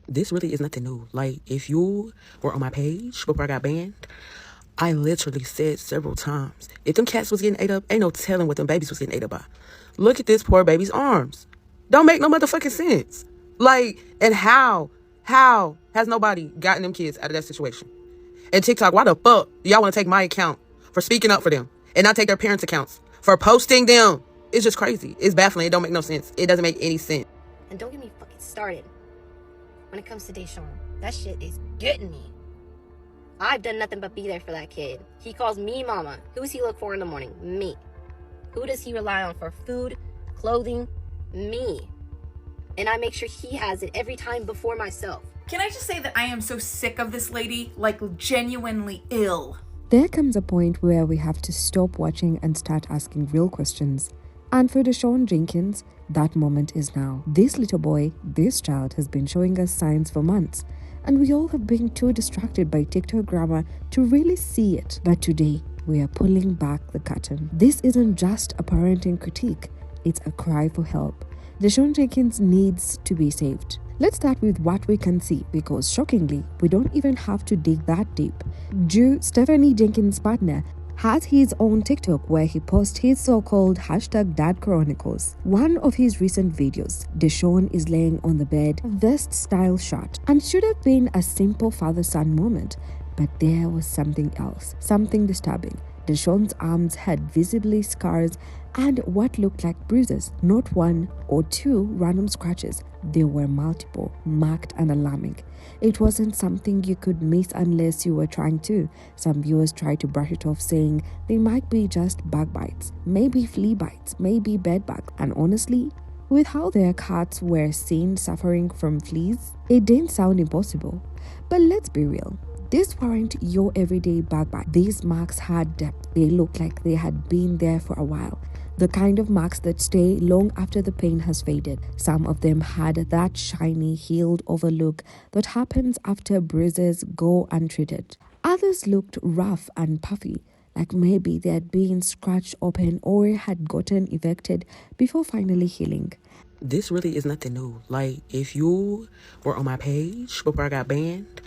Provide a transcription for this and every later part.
This really is nothing new. Like, if you were on my page before I got banned, I literally said several times, if them cats was getting ate up, ain't no telling what them babies was getting ate up by. Look at this poor baby's arms. Don't make no motherfucking sense. Like, and how has nobody gotten them kids out of that situation? And TikTok, why the fuck do y'all want to take my account for speaking up for them and not take their parents' accounts for posting them? It's just crazy. It's baffling. It don't make no sense. It doesn't make any sense. And don't get me fucking started when it comes to Deshaun. That shit is getting me. I've done nothing but be there for that kid. He calls me mama. Who does he look for in the morning? Me. Who does he rely on for food, clothing? Me. And I make sure he has it every time before myself. Can I just say that I am so sick of this lady, like genuinely ill. There comes a point where we have to stop watching and start asking real questions. And for Deshaun Jenkins, that moment is now. This little boy, this child has been showing us signs for months. And we all have been too distracted by TikTok grammar to really see it. But today, we are pulling back the curtain. This isn't just a parenting critique, it's a cry for help. Deshaun Jenkins needs to be saved. Let's start with what we can see, because shockingly, we don't even have to dig that deep. Stephanie Jenkins' partner has his own TikTok where he posts his so-called #Dad Chronicles. One of his recent videos, Deshaun is laying on the bed, vest-style shot, and should have been a simple father-son moment, but there was something else, something disturbing. Deshaun's arms had visibly scars and what looked like bruises, not one or two random scratches. There were multiple, marked and alarming. It wasn't something you could miss unless you were trying to. Some viewers tried to brush it off, saying they might be just bug bites, maybe flea bites, maybe bed bugs. And honestly, with how their cats were seen suffering from fleas, it didn't sound impossible. But let's be real. This weren't your everyday bug bite. These marks had depth. They looked like they had been there for a while. The kind of marks that stay long after the pain has faded. Some of them had that shiny, healed over look that happens after bruises go untreated. Others looked rough and puffy, like maybe they had been scratched open or had gotten infected before finally healing. This really is nothing new. Like, if you were on my page before I got banned,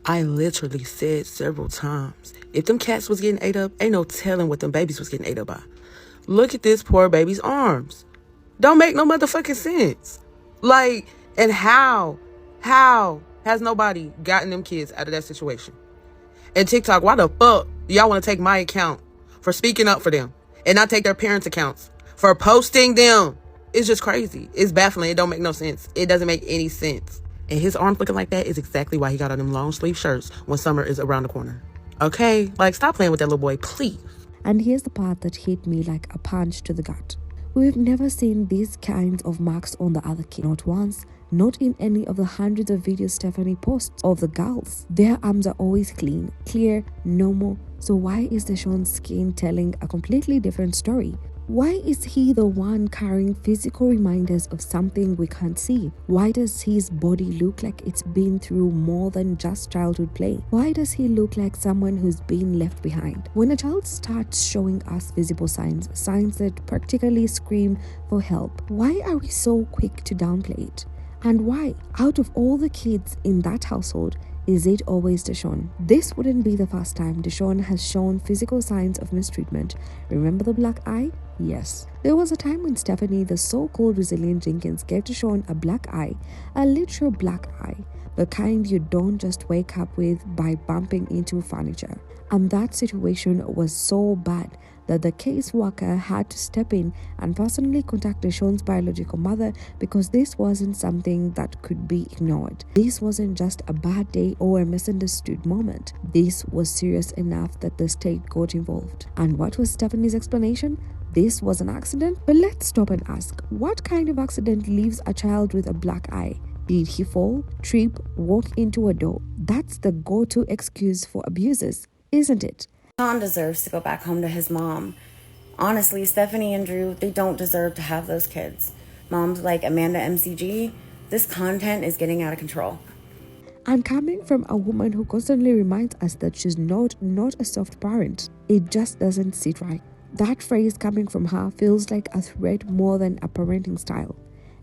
I literally said several times, if them cats was getting ate up, ain't no telling what them babies was getting ate up by. Look at this poor baby's arms. Don't make no motherfucking sense. Like, and how has nobody gotten them kids out of that situation? And TikTok, why the fuck do y'all want to take my account for speaking up for them and not take their parents' accounts for posting them? It's just crazy. It's baffling. It don't make no sense. It doesn't make any sense. And his arms looking like that is exactly why he got on them long sleeve shirts when summer is around the corner. Okay? Like, stop playing with that little boy, please. And here's the part that hit me like a punch to the gut. We've never seen these kinds of marks on the other kid. Not once, not in any of the hundreds of videos Stephanie posts of the girls. Their arms are always clean, clear, normal. So why is Deshaun's skin telling a completely different story? Why is he the one carrying physical reminders of something we can't see? Why does his body look like it's been through more than just childhood play? Why does he look like someone who's been left behind? When a child starts showing us visible signs that practically scream for help, why are we so quick to downplay it? And why, out of all the kids in that household, is it always Deshaun? This wouldn't be the first time Deshaun has shown physical signs of mistreatment. Remember the black eye? Yes. There was a time when Stephanie, the so-called resilient Jenkins, gave Deshaun a black eye, a literal black eye, the kind you don't just wake up with by bumping into furniture. And that situation was so bad that the caseworker had to step in and personally contact Deshaun's biological mother, because this wasn't something that could be ignored. This wasn't just a bad day or a misunderstood moment. This was serious enough that the state got involved. And what was Stephanie's explanation? This was an accident? But let's stop and ask, what kind of accident leaves a child with a black eye? Did he fall, trip, walk into a door? That's the go-to excuse for abusers, isn't it? Sean deserves to go back home to his mom. Honestly, Stephanie and Drew, they don't deserve to have those kids. Moms like Amanda MCG, this content is getting out of control. And coming from a woman who constantly reminds us that she's not a soft parent, it just doesn't sit right. That phrase coming from her feels like a threat more than a parenting style.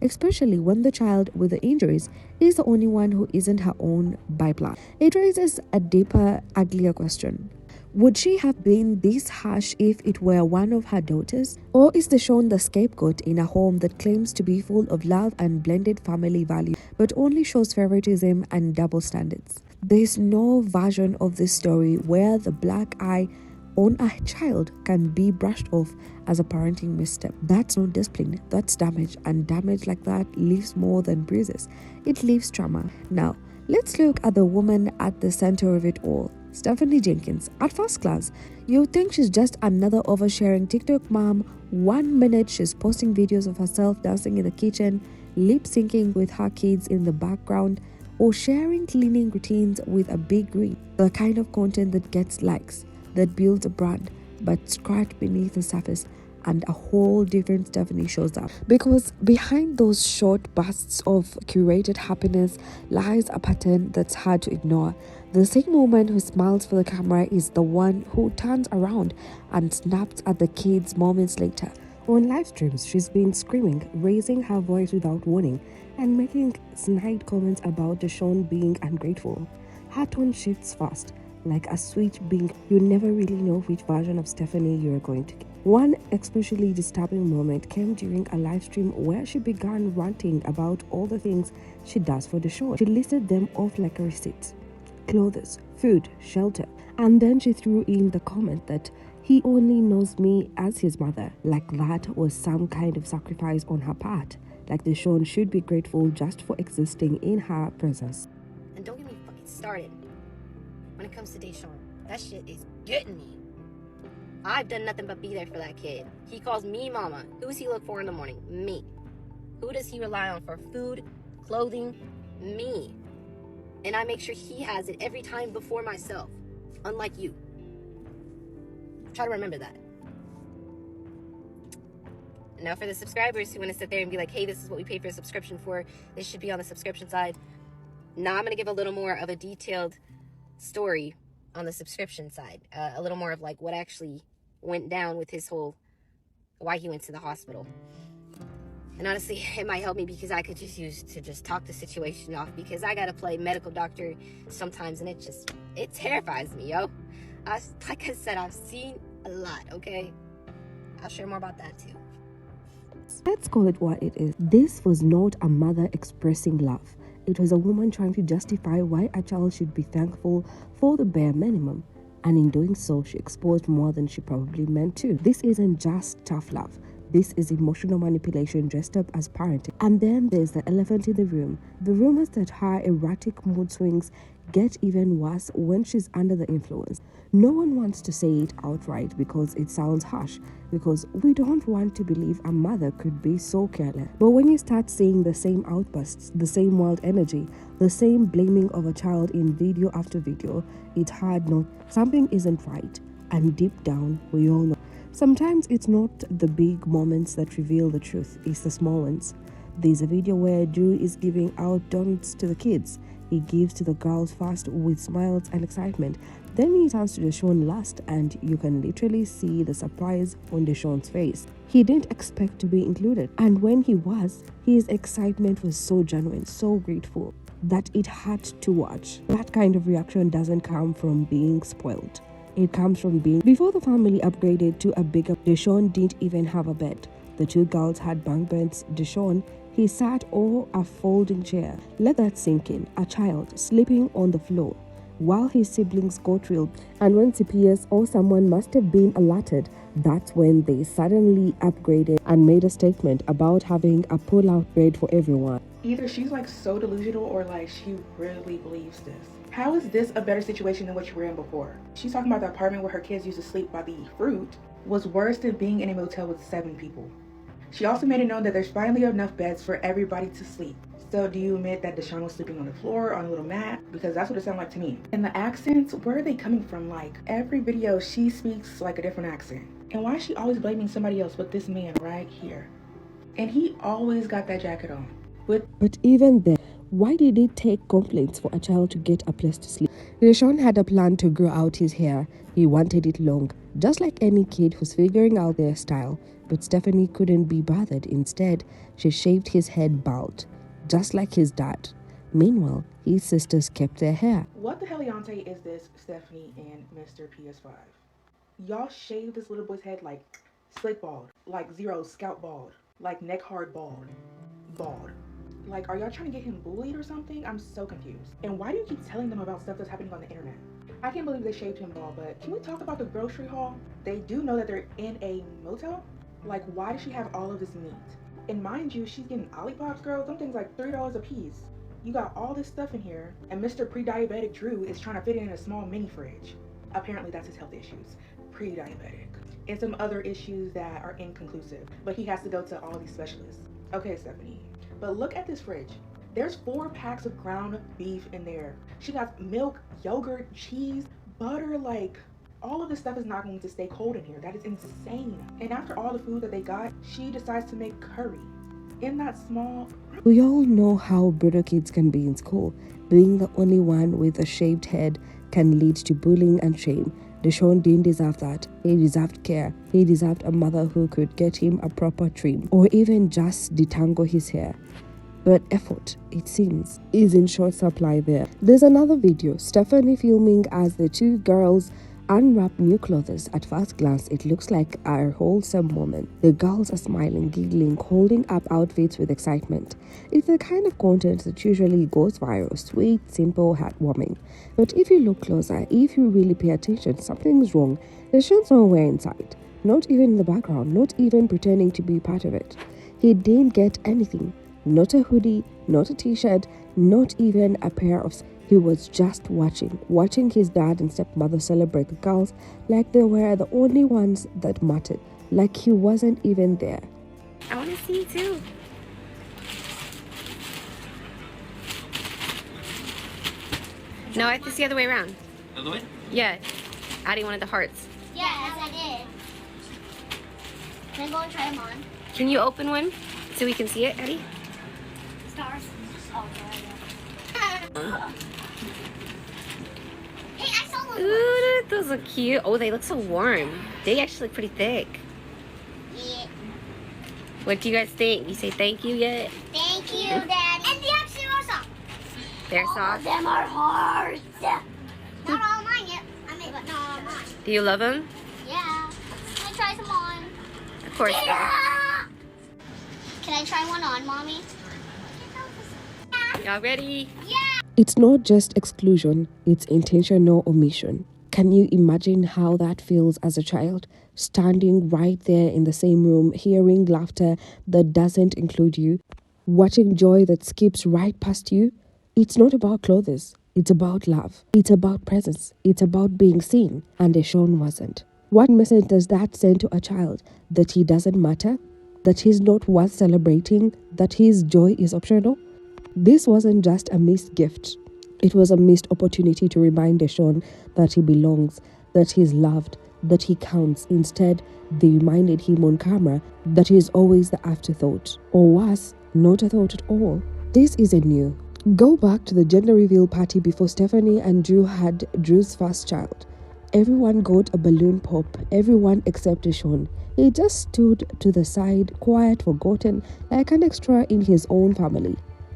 especially when the child with the injuries is the only one who isn't her own by blood. It raises a deeper, uglier question. Would she have been this harsh if it were one of her daughters? Or is Deshawn the scapegoat in a home that claims to be full of love and blended family values, but only shows favoritism and double standards? There's no version of this story where the black eye on a child can be brushed off as a parenting misstep. That's not discipline, that's damage, and damage like that leaves more than bruises. It leaves trauma. Now, let's look at the woman at the center of it all. Stephanie Jenkins. At first glance, you think she's just another oversharing TikTok mom. 1 minute she's posting videos of herself dancing in the kitchen, lip syncing with her kids in the background, or sharing cleaning routines with a big grin. The kind of content that gets likes, that builds a brand, but scratched beneath the surface, and a whole different Stephanie shows up. Because behind those short bursts of curated happiness lies a pattern that's hard to ignore. The same woman who smiles for the camera is the one who turns around and snaps at the kids moments later. On live streams, she's been screaming, raising her voice without warning, and making snide comments about Deshawn being ungrateful. Her tone shifts fast, like a switch being. You never really know which version of Stephanie you're going to get. One especially disturbing moment came during a live stream where she began ranting about all the things she does for Deshawn. She listed them off like a receipt: clothes, food, shelter, and then she threw in the comment that he only knows me as his mother, like that was some kind of sacrifice on her part, like Deshawn should be grateful just for existing in her presence. And don't get me fucking started when it comes to Deshawn. That shit is getting me. I've done nothing but be there for that kid. He calls me mama. Who does he look for in the morning? Me. Who does he rely on for food, clothing? Me. And I make sure he has it every time before myself, unlike you. Try to remember that. Now for the subscribers who want to sit there and be like, hey, this is what we pay for a subscription for, this should be on the subscription side. Now I'm going to give a little more of a detailed story on the subscription side. A little more of like what actually went down with his whole, why he went to the hospital. And honestly, it might help me because I could just use to just talk the situation off, because I got to play medical doctor sometimes, and it terrifies me, yo. Like I said, I've seen a lot, okay? I'll share more about that too. Let's call it what it is. This was not a mother expressing love. It was a woman trying to justify why a child should be thankful for the bare minimum. And in doing so, she exposed more than she probably meant to. This isn't just tough love. This is emotional manipulation dressed up as parenting. And then there's the elephant in the room. The rumors that her erratic mood swings get even worse when she's under the influence. No one wants to say it outright because it sounds harsh, because we don't want to believe a mother could be so careless. But when you start seeing the same outbursts, the same wild energy, the same blaming of a child in video after video, it's hard not. Something isn't right. And deep down, we all know. Sometimes it's not the big moments that reveal the truth, it's the small ones. There's a video where Drew is giving out donuts to the kids. He gives to the girls first with smiles and excitement. Then he turns to Deshawn last, and you can literally see the surprise on Deshawn's face. He didn't expect to be included. And when he was, his excitement was so genuine, so grateful, that it had to watch. That kind of reaction doesn't come from being spoiled. It comes from being. Before the family upgraded to a bigger, Deshawn didn't even have a bed. The two girls had bunk beds. Deshawn, he sat on a folding chair. Let that sink in. A child sleeping on the floor while his siblings got real. And when CPS or someone must have been alerted, that's when they suddenly upgraded and made a statement about having a pull-out bed for everyone. Either she's like so delusional or like she really believes this. How is this a better situation than what you were in before? She's talking about the apartment where her kids used to sleep by the fruit was worse than being in a motel with 7 people. She also made it known that there's finally enough beds for everybody to sleep. So do you admit that Deshawn was sleeping on the floor, on a little mat? Because that's what it sounded like to me. And the accents, where are they coming from? Like, every video she speaks like a different accent. And why is she always blaming somebody else but this man right here? And he always got that jacket on. But even then, why did it take complaints for a child to get a place to sleep? Deshawn had a plan to grow out his hair. He wanted it long, just like any kid who's figuring out their style. But Stephanie couldn't be bothered. Instead, she shaved his head bald, just like his dad. Meanwhile, his sisters kept their hair. What the heliante is this, Stephanie and Mr. PS5? Y'all shaved this little boy's head like slick bald, like Zero scalp bald, like neck hard bald. Bald. Like, are y'all trying to get him bullied or something? I'm so confused. And why do you keep telling them about stuff that's happening on the internet? I can't believe they shaved him bald, but can we talk about the grocery haul? They do know that they're in a motel? Like, why does she have all of this meat? And mind you, she's getting Ollipops, girl. Them things like $3 a piece. You got all this stuff in here, and Mr. Pre-Diabetic Drew is trying to fit it in a small mini fridge. Apparently that's his health issues. Pre-diabetic. And some other issues that are inconclusive, but he has to go to all these specialists. Okay, Stephanie, but look at this fridge. There's 4 packs of ground beef in there. She got milk, yogurt, cheese, butter, like, all of this stuff is not going to stay cold in here. That is insane. And after all the food that they got, she decides to make curry in that small... We all know how brutal kids can be in school. Being the only one with a shaved head can lead to bullying and shame. Deshaun didn't deserve that. He deserved care. He deserved a mother who could get him a proper trim, or even just detangle his hair. But effort, it seems, is in short supply there. There's another video, Stephanie filming as the 2 girls unwrap new clothes. At first glance, it looks like a wholesome moment. The girls are smiling, giggling, holding up outfits with excitement. It's the kind of content that usually goes viral, sweet, simple, heartwarming. But if you look closer, if you really pay attention, something's wrong. Deshaun's nowhere in sight. Not even in the background, not even pretending to be part of it. He didn't get anything. Not a hoodie, not a t-shirt, not even a pair of... He was just watching his dad and stepmother celebrate the girls like they were the only ones that mattered, like he wasn't even there. I want to see you too. No, I have to see the other way around. Other way? Yeah. Addie wanted the hearts. Yeah, as I did. Can I go and try them on? Can you open one so we can see it, Addie? Stars. Oh, yeah. Hey, I saw one. Ooh, those look cute. Oh, they look so warm. They actually look pretty thick. Yeah. What do you guys think? You say thank you yet? Thank you, Daddy. And the actually also. Their All sauce? of them are hearts. Not all mine yet. I mean, but not all mine. Do you love them? Yeah. Can I try some on? Of course. Yeah. Can I try one on, Mommy? Y'all ready? Yeah. It's not just exclusion, it's intentional omission. Can you imagine how that feels as a child? Standing right there in the same room, hearing laughter that doesn't include you, watching joy that skips right past you. It's not about clothes, it's about love. It's about presence. It's about being seen. And Deshaun wasn't. What message does that send to a child? That he doesn't matter? That he's not worth celebrating? That his joy is optional? This wasn't just a missed gift. It was a missed opportunity to remind Deshaun that he belongs, that he's loved, that he counts. Instead, they reminded him on camera that he is always the afterthought, or worse, not a thought at all. This isn't new. Go back to the gender reveal party before Stephanie and Drew had Drew's first child. Everyone got a balloon pop, everyone except Deshaun. He just stood to the side, quiet, forgotten, like an extra in his own family.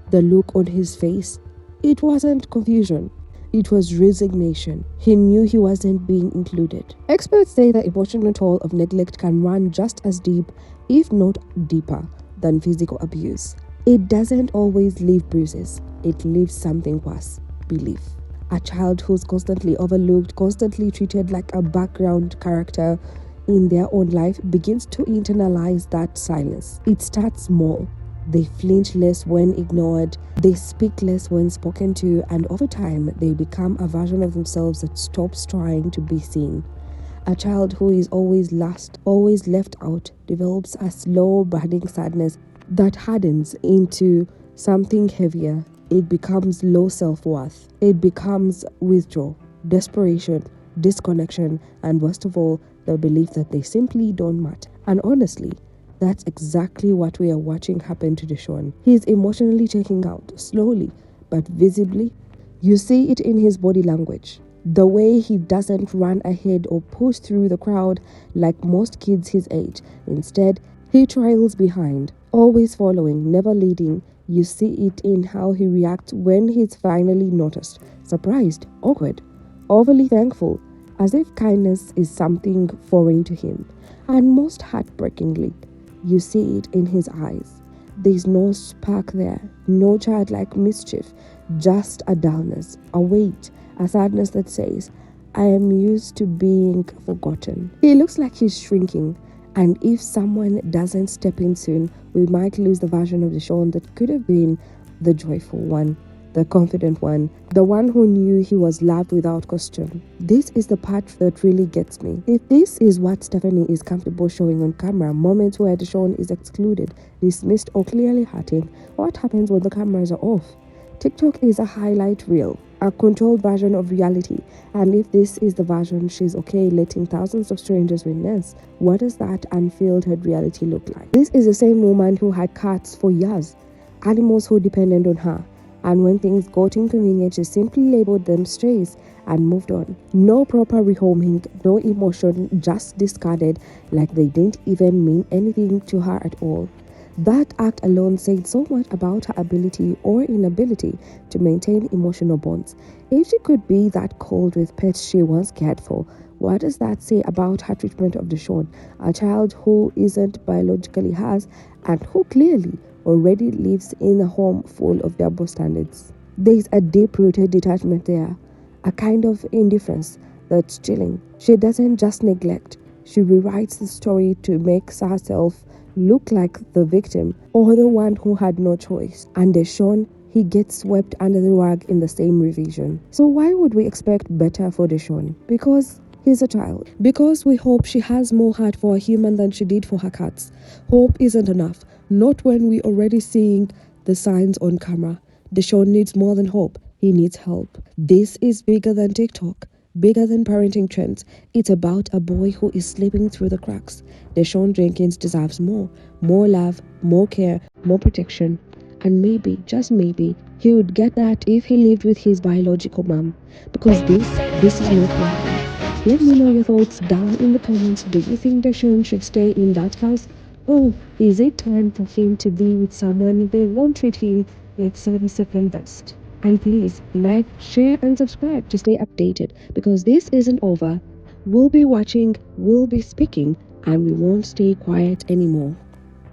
The look on his face, it wasn't confusion, it was resignation. He knew he wasn't being included. Experts say the emotional toll of neglect can run just as deep, if not deeper, than physical abuse. It doesn't always leave bruises, it leaves something worse: belief. A child who's constantly overlooked, constantly treated like a background character in their own life begins to internalize that silence. It starts small. They flinch less when ignored, they speak less when spoken to, and over time, they become a version of themselves that stops trying to be seen. A child who is always last, always left out, develops a slow burning sadness that hardens into something heavier. It becomes low self-worth. It becomes withdrawal, desperation, disconnection, and worst of all, the belief that they simply don't matter. And honestly, that's exactly what we are watching happen to Deshaun. He's emotionally checking out, slowly but visibly. You see it in his body language. The way he doesn't run ahead or push through the crowd like most kids his age. Instead, he trails behind, always following, never leading. You see it in how he reacts when he's finally noticed. Surprised, awkward, overly thankful, as if kindness is something foreign to him. And most heartbreakingly, you see it in his eyes. There's no spark there, no childlike mischief, just a dullness, a weight, a sadness that says, I am used to being forgotten. He looks like he's shrinking, and if someone doesn't step in soon, we might lose the version of Deshaun that could have been the joyful one, the confident one, the one who knew he was loved without question. This is the part that really gets me. If this is what Stephanie is comfortable showing on camera, moments where Deshaun is excluded, dismissed, or clearly hurting, what happens when the cameras are off? TikTok is a highlight reel, a controlled version of reality, and if this is the version she's okay letting thousands of strangers witness, what does that unfiltered reality look like? This is the same woman who had cats for years, animals who depended on her, and when things got inconvenient, she simply labeled them strays and moved on. No proper rehoming, no emotion, just discarded like they didn't even mean anything to her at all. That act alone said so much about her ability or inability to maintain emotional bonds. If she could be that cold with pets she once cared for, what does that say about her treatment of Deshaun, a child who isn't biologically hers and who clearly already lives in a home full of double standards? There's a deep-rooted detachment there, a kind of indifference that's chilling. She doesn't just neglect, she rewrites the story to make herself look like the victim or the one who had no choice. And Deshaun, he gets swept under the rug in the same revision. So why would we expect better for Deshaun? Because he's a child. Because we hope she has more heart for a human than she did for her cats. Hope isn't enough. Not when we're already seeing the signs on camera. Deshaun needs more than hope. He needs help. This is bigger than TikTok. Bigger than parenting trends. It's about a boy who is slipping through the cracks. Deshaun Jenkins deserves more love, more care, more protection. And maybe, just maybe, he would get that if he lived with his biological mom. Because this is not normal. Let me know your thoughts down in the comments. Do you think Deshaun should stay in that house? Or is it time for him to be with someone they won't treat him like 7-second best? And please like, share, and subscribe to stay updated because this isn't over. We'll be watching, we'll be speaking, and we won't stay quiet anymore.